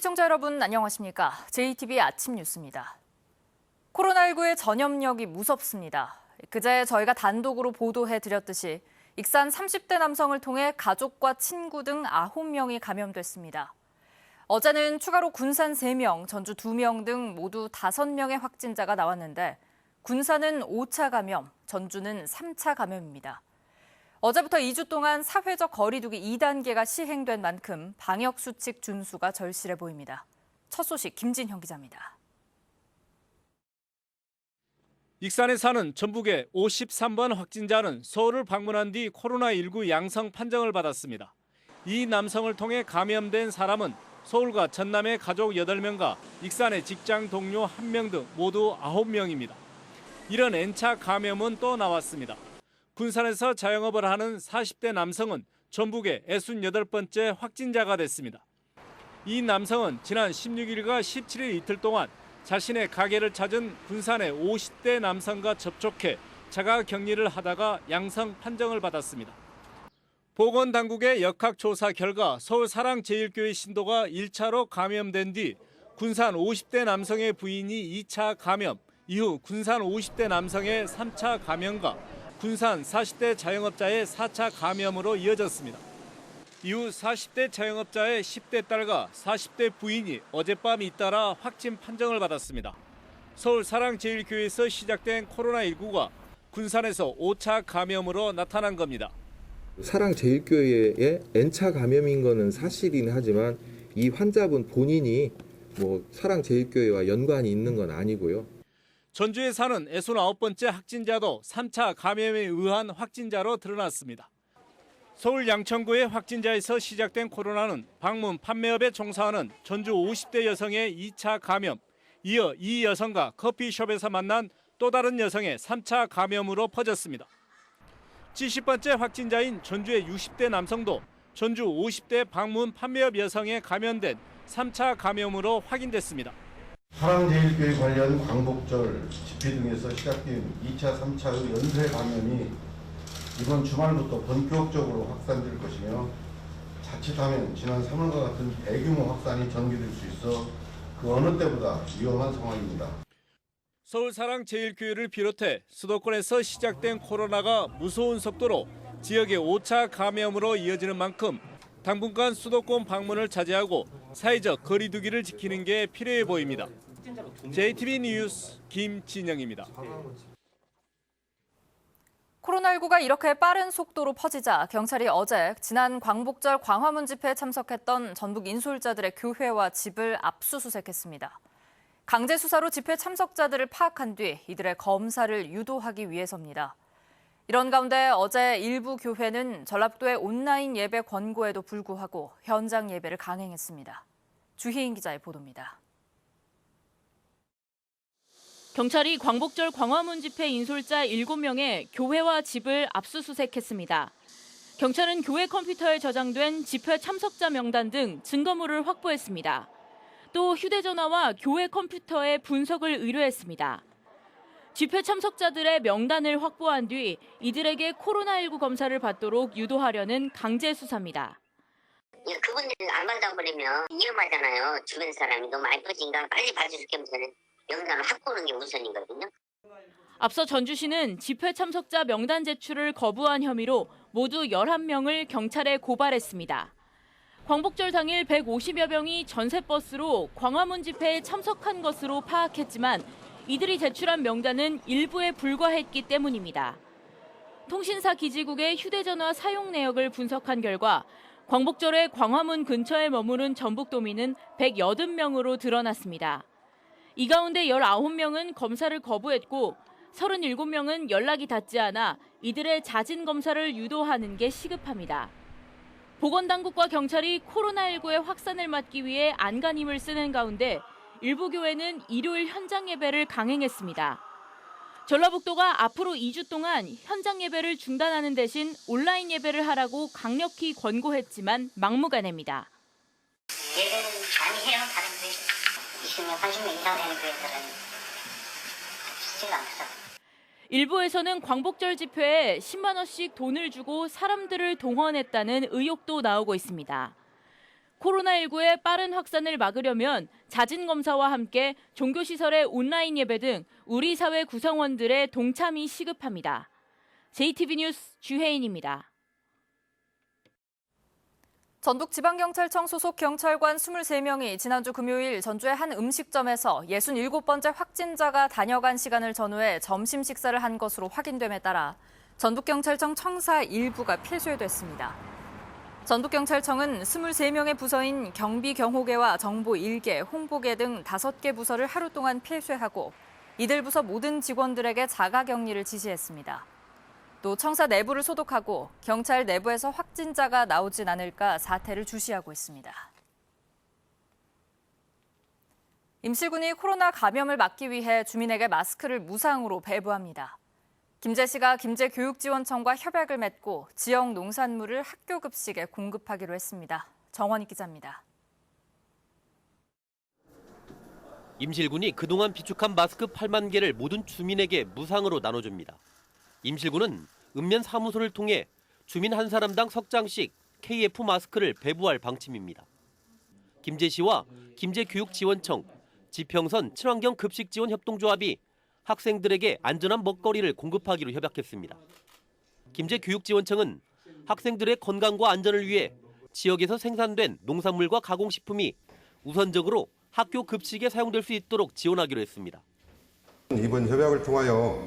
시청자 여러분 안녕하십니까? JTBC 아침 뉴스입니다. 코로나19의 전염력이 무섭습니다. 그제 저희가 단독으로 보도해드렸듯이 익산 30대 남성을 통해 가족과 친구 등 9명이 감염됐습니다. 어제는 추가로 군산 3명, 전주 2명 등 모두 5명의 확진자가 나왔는데 군산은 5차 감염, 전주는 3차 감염입니다. 어제부터 2주 동안 사회적 거리 두기 2단계가 시행된 만큼 방역수칙 준수가 절실해 보입니다. 첫 소식 김진형 기자입니다. 익산에 사는 전북의 53번 확진자는 서울을 방문한 뒤 코로나19 양성 판정을 받았습니다. 이 남성을 통해 감염된 사람은 서울과 전남의 가족 8명과 익산의 직장 동료 1명 등 모두 9명입니다. 이런 N차 감염은 또 나왔습니다. 군산에서 자영업을 하는 40대 남성은 전북의 68번째 확진자가 됐습니다. 이 남성은 지난 16일과 17일 이틀 동안 자신의 가게를 찾은 군산의 50대 남성과 접촉해 자가 격리를 하다가 양성 판정을 받았습니다. 보건당국의 역학조사 결과 서울 사랑제일교회 신도가 1차로 감염된 뒤 군산 50대 남성의 부인이 2차 감염, 이후 군산 50대 남성의 3차 감염과 군산 40대 자영업자의 4차 감염으로 이어졌습니다. 이후 40대 자영업자의 10대 딸과 40대 부인이 어젯밤 잇따라 확진 판정을 받았습니다. 서울 사랑제일교회에서 시작된 코로나19가 군산에서 5차 감염으로 나타난 겁니다. 사랑제일교회의 N차 감염인 것은 사실이긴 하지만 이 환자분 본인이 사랑제일교회와 연관이 있는 건 아니고요. 전주에 사는 69번째 확진자도 3차 감염에 의한 확진자로 드러났습니다. 서울 양천구의 확진자에서 시작된 코로나는 방문 판매업에 종사하는 전주 50대 여성의 2차 감염, 이어 이 여성과 커피숍에서 만난 또 다른 여성의 3차 감염으로 퍼졌습니다. 70번째 확진자인 전주의 60대 남성도 전주 50대 방문 판매업 여성에 감염된 3차 감염으로 확인됐습니다. 사랑제일교회 관련 광복절 집회 등에서 시작된 2차, 3차의 연쇄 감염이 이번 주말부터 본격적으로 확산될 것이며 자칫하면 지난 3월과 같은 대규모 확산이 전개될 수 있어 그 어느 때보다 위험한 상황입니다. 서울사랑제일교회를 비롯해 수도권에서 시작된 코로나가 무서운 속도로 지역의 5차 감염으로 이어지는 만큼 당분간 수도권 방문을 자제하고 사회적 거리 두기를 지키는 게 필요해 보입니다. JTBC 뉴스 김진영입니다. 코로나19가 이렇게 빠른 속도로 퍼지자 경찰이 어제 지난 광복절 광화문 집회에 참석했던 전북 인솔자들의 교회와 집을 압수수색했습니다. 강제 수사로 집회 참석자들을 파악한 뒤 이들의 검사를 유도하기 위해서입니다. 이런 가운데 어제 일부 교회는 전라북도의 온라인 예배 권고에도 불구하고 현장 예배를 강행했습니다. 주희인 기자의 보도입니다. 경찰이 광복절 광화문 집회 인솔자 7명의 교회와 집을 압수수색했습니다. 경찰은 교회 컴퓨터에 저장된 집회 참석자 명단 등 증거물을 확보했습니다. 또 휴대전화와 교회 컴퓨터에 분석을 의뢰했습니다. 집회 참석자들의 명단을 확보한 뒤 이들에게 코로나19 검사를 받도록 유도하려는 강제 수사입니다. 그분들 안 받아버리면 위험하잖아요. 주변 사람이 너무 많이 퍼지니까 빨리 받을 수 있게 명단을 확보하는 게 우선이거든요. 앞서 전주시는 집회 참석자 명단 제출을 거부한 혐의로 모두 11명을 경찰에 고발했습니다. 광복절 당일 150여 명이 전세버스로 광화문 집회에 참석한 것으로 파악했지만 이들이 제출한 명단은 일부에 불과했기 때문입니다. 통신사 기지국의 휴대전화 사용 내역을 분석한 결과 광복절에 광화문 근처에 머무른 전북도민은 180명으로 드러났습니다. 이 가운데 19명은 검사를 거부했고 37명은 연락이 닿지 않아 이들의 자진 검사를 유도하는 게 시급합니다. 보건당국과 경찰이 코로나19의 확산을 막기 위해 안간힘을 쓰는 가운데 일부 교회는 일요일 현장 예배를 강행했습니다. 전라북도가 앞으로 2주 동안 현장 예배를 중단하는 대신 온라인 예배를 하라고 강력히 권고했지만 막무가내입니다. 예배는 많이 해요. 다른 교회 20명, 30명 이상 되는 교회들은 쉽지가 않더라고요. 일부에서는 광복절 집회에 10만 원씩 돈을 주고 사람들을 동원했다는 의혹도 나오고 있습니다. 코로나19의 빠른 확산을 막으려면 자진 검사와 함께 종교시설의 온라인 예배 등 우리 사회 구성원들의 동참이 시급합니다. JTB 뉴스 주혜인입니다. 전북지방경찰청 소속 경찰관 23명이 지난주 금요일 전주의 한 음식점에서 67번째 확진자가 다녀간 시간을 전후해 점심 식사를 한 것으로 확인됨에 따라 전북경찰청 청사 일부가 폐쇄됐습니다. 전북경찰청은 23명의 부서인 경비 경호계와 정보 1개, 홍보계 등 5개 부서를 하루 동안 폐쇄하고 이들 부서 모든 직원들에게 자가격리를 지시했습니다. 또 청사 내부를 소독하고 경찰 내부에서 확진자가 나오진 않을까 사태를 주시하고 있습니다. 임실군이 코로나 감염을 막기 위해 주민에게 마스크를 무상으로 배부합니다. 김제시가 김제교육지원청과 협약을 맺고 지역 농산물을 학교 급식에 공급하기로 했습니다. 정원희 기자입니다. 임실군이 그동안 비축한 마스크 8만 개를 모든 주민에게 무상으로 나눠줍니다. 임실군은 읍면 사무소를 통해 주민 한 사람당 석 장씩 KF 마스크를 배부할 방침입니다. 김제시와 김제교육지원청, 지평선 친환경 급식지원 협동조합이 학생들에게 안전한 먹거리를 공급하기로 협약했습니다. 김제교육지원청은 학생들의 건강과 안전을 위해 지역에서 생산된 농산물과 가공식품이 우선적으로 학교 급식에 사용될 수 있도록 지원하기로 했습니다. 이번 협약을 통하여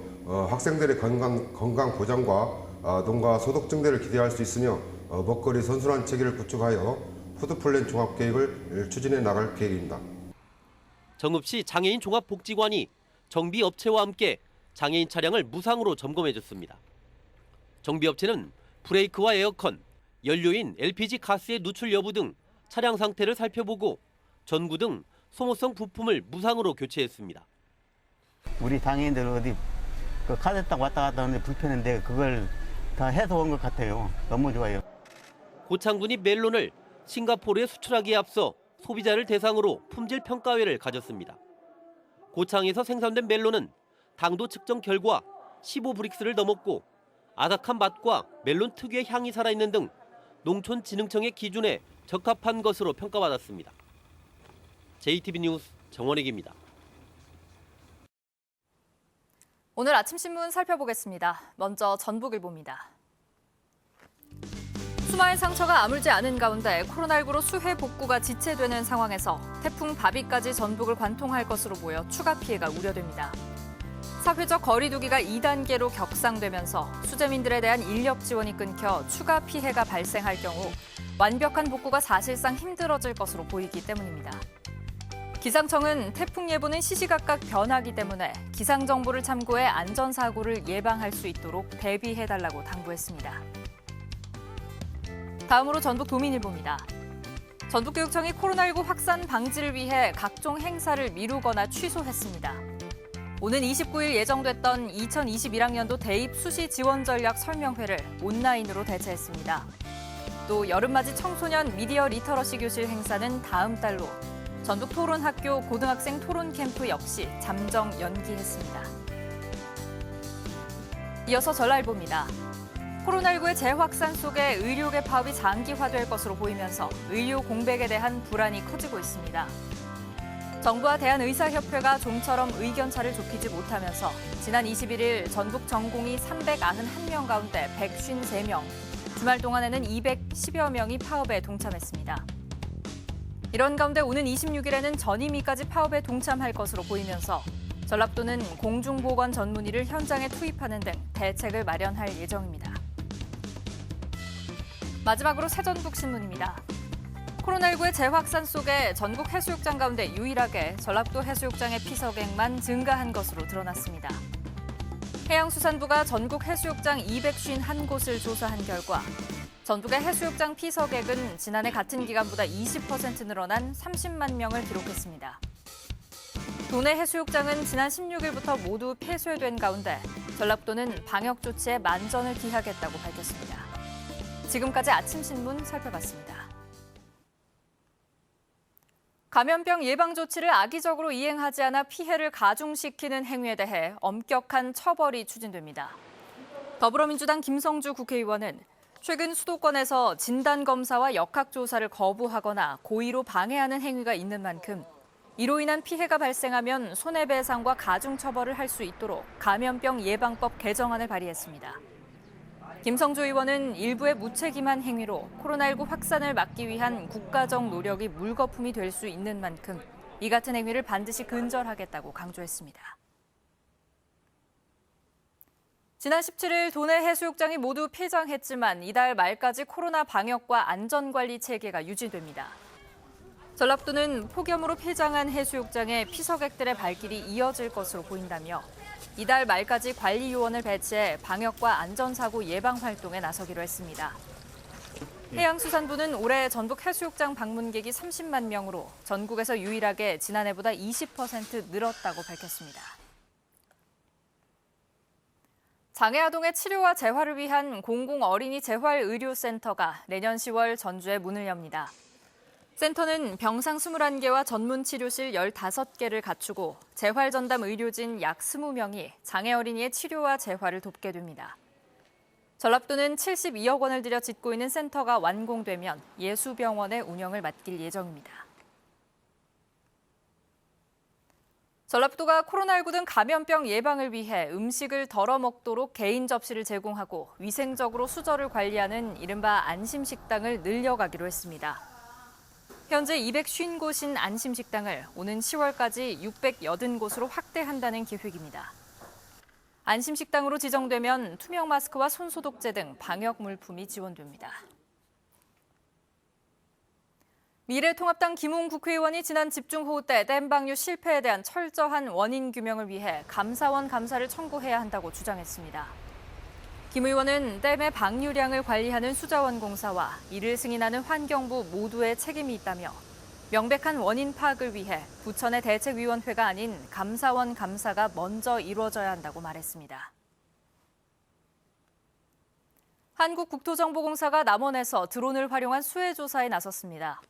학생들의 건강 보장과 농가 소득 증대를 기대할 수 있으며 먹거리 선순환 체계를 구축하여 푸드플랜 종합계획을 추진해 나갈 계획입니다. 정읍시 장애인 종합복지관이 정비업체와 함께 장애인 차량을 무상으로 점검해줬습니다. 정비업체는 브레이크와 에어컨, 연료인 LPG 가스의 누출 여부 등 차량 상태를 살펴보고 전구 등 소모성 부품을 무상으로 교체했습니다. 우리 장애인들 어디 카드 딱 왔다 갔다 하는데 불편한데 그걸 다 해서 온 것 같아요. 너무 좋아요. 고창군이 멜론을 싱가포르에 수출하기에 앞서 소비자를 대상으로 품질 평가회를 가졌습니다. 고창에서 생산된 멜론은 당도 측정 결과 15브릭스를 넘었고 아삭한 맛과 멜론 특유의 향이 살아있는 등 농촌진흥청의 기준에 적합한 것으로 평가받았습니다. JTB 뉴스 정원익입니다. 오늘 아침 신문 살펴보겠습니다. 먼저 전북일보입니다. 수마의 상처가 아물지 않은 가운데 코로나19로 수해 복구가 지체되는 상황에서 태풍 바비까지 전북을 관통할 것으로 보여 추가 피해가 우려됩니다. 사회적 거리 두기가 2단계로 격상되면서 수재민들에 대한 인력 지원이 끊겨 추가 피해가 발생할 경우 완벽한 복구가 사실상 힘들어질 것으로 보이기 때문입니다. 기상청은 태풍 예보는 시시각각 변하기 때문에 기상 정보를 참고해 안전사고를 예방할 수 있도록 대비해달라고 당부했습니다. 다음으로 전북도민일보입니다. 전북교육청이 코로나19 확산 방지를 위해 각종 행사를 미루거나 취소했습니다. 오는 29일 예정됐던 2021학년도 대입 수시 지원 전략 설명회를 온라인으로 대체했습니다. 또 여름맞이 청소년 미디어 리터러시 교실 행사는 다음 달로, 전북 토론학교 고등학생 토론 캠프 역시 잠정 연기했습니다. 이어서 전라일보입니다. 코로나19의 재확산 속에 의료계 파업이 장기화될 것으로 보이면서 의료 공백에 대한 불안이 커지고 있습니다. 정부와 대한의사협회가 좀처럼 의견차를 좁히지 못하면서 지난 21일 전북 전공의 391명 가운데 153명, 주말 동안에는 210여 명이 파업에 동참했습니다. 이런 가운데 오는 26일에는 전임의까지 파업에 동참할 것으로 보이면서 전라도는 공중보건 전문의를 현장에 투입하는 등 대책을 마련할 예정입니다. 마지막으로 새전북신문입니다. 코로나19의 재확산 속에 전국 해수욕장 가운데 유일하게 전라도 해수욕장의 피서객만 증가한 것으로 드러났습니다. 해양수산부가 전국 해수욕장 251곳을 조사한 결과 전북의 해수욕장 피서객은 지난해 같은 기간보다 20% 늘어난 30만 명을 기록했습니다. 도내 해수욕장은 지난 16일부터 모두 폐쇄된 가운데 전라도는 방역 조치에 만전을 기하겠다고 밝혔습니다. 지금까지 아침 신문 살펴봤습니다. 감염병 예방 조치를 악의적으로 이행하지 않아 피해를 가중시키는 행위에 대해 엄격한 처벌이 추진됩니다. 더불어민주당 김성주 국회의원은 최근 수도권에서 진단검사와 역학조사를 거부하거나 고의로 방해하는 행위가 있는 만큼 이로 인한 피해가 발생하면 손해배상과 가중처벌을 할 수 있도록 감염병 예방법 개정안을 발의했습니다. 김성주 의원은 일부의 무책임한 행위로 코로나19 확산을 막기 위한 국가적 노력이 물거품이 될 수 있는 만큼 이 같은 행위를 반드시 근절하겠다고 강조했습니다. 지난 17일 도내 해수욕장이 모두 폐장했지만 이달 말까지 코로나 방역과 안전관리 체계가 유지됩니다. 전라북도는 폭염으로 폐장한 해수욕장에 피서객들의 발길이 이어질 것으로 보인다며 이달 말까지 관리요원을 배치해 방역과 안전사고 예방 활동에 나서기로 했습니다. 해양수산부는 올해 전북 해수욕장 방문객이 30만 명으로 전국에서 유일하게 지난해보다 20% 늘었다고 밝혔습니다. 장애아동의 치료와 재활을 위한 공공어린이 재활의료센터가 내년 10월 전주에 문을 엽니다. 센터는 병상 21개와 전문 치료실 15개를 갖추고 재활 전담 의료진 약 20명이 장애 어린이의 치료와 재활을 돕게 됩니다. 전라북도는 72억 원을 들여 짓고 있는 센터가 완공되면 예수병원의 운영을 맡길 예정입니다. 전라북도가 코로나19 등 감염병 예방을 위해 음식을 덜어 먹도록 개인 접시를 제공하고 위생적으로 수저를 관리하는 이른바 안심식당을 늘려가기로 했습니다. 현재 250곳인 안심식당을 오는 10월까지 680곳으로 확대한다는 계획입니다. 안심식당으로 지정되면 투명 마스크와 손소독제 등 방역 물품이 지원됩니다. 미래통합당 김웅 국회의원이 지난 집중호우 때 댐 방류 실패에 대한 철저한 원인 규명을 위해 감사원 감사를 청구해야 한다고 주장했습니다. 김 의원은 댐의 방류량을 관리하는 수자원공사와 이를 승인하는 환경부 모두의 책임이 있다며 명백한 원인 파악을 위해 부천의 대책위원회가 아닌 감사원 감사가 먼저 이루어져야 한다고 말했습니다. 한국국토정보공사가 남원에서 드론을 활용한 수해 조사에 나섰습니다.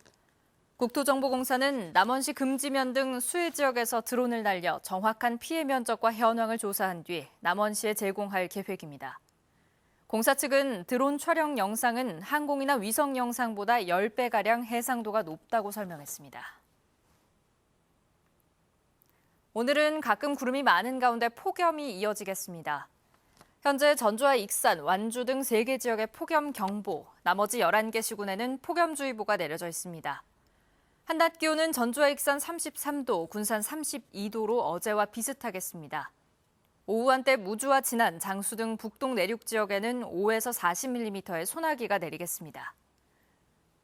국토정보공사는 남원시 금지면 등 수해 지역에서 드론을 날려 정확한 피해 면적과 현황을 조사한 뒤 남원시에 제공할 계획입니다. 공사 측은 드론 촬영 영상은 항공이나 위성 영상보다 10배가량 해상도가 높다고 설명했습니다. 오늘은 가끔 구름이 많은 가운데 폭염이 이어지겠습니다. 현재 전주와 익산, 완주 등 3개 지역에 폭염경보, 나머지 11개 시군에는 폭염주의보가 내려져 있습니다. 한낮 기온은 전주와 익산 33도, 군산 32도로 어제와 비슷하겠습니다. 오후 한때 무주와 진안, 장수 등 북동 내륙 지역에는 5에서 40mm의 소나기가 내리겠습니다.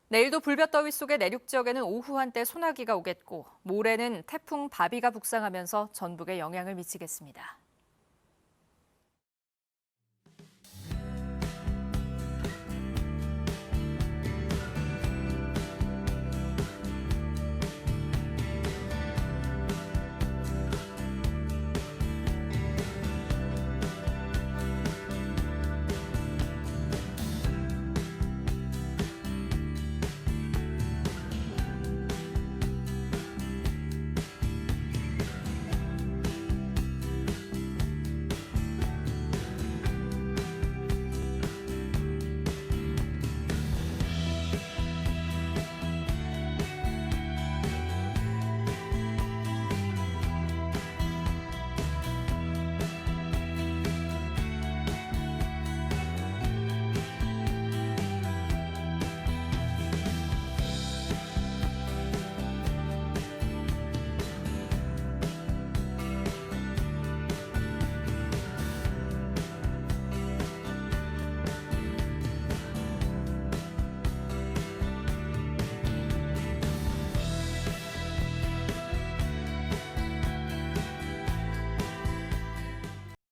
내일도 불볕더위 속에 내륙 지역에는 오후 한때 소나기가 오겠고 모레는 태풍 바비가 북상하면서 전북에 영향을 미치겠습니다.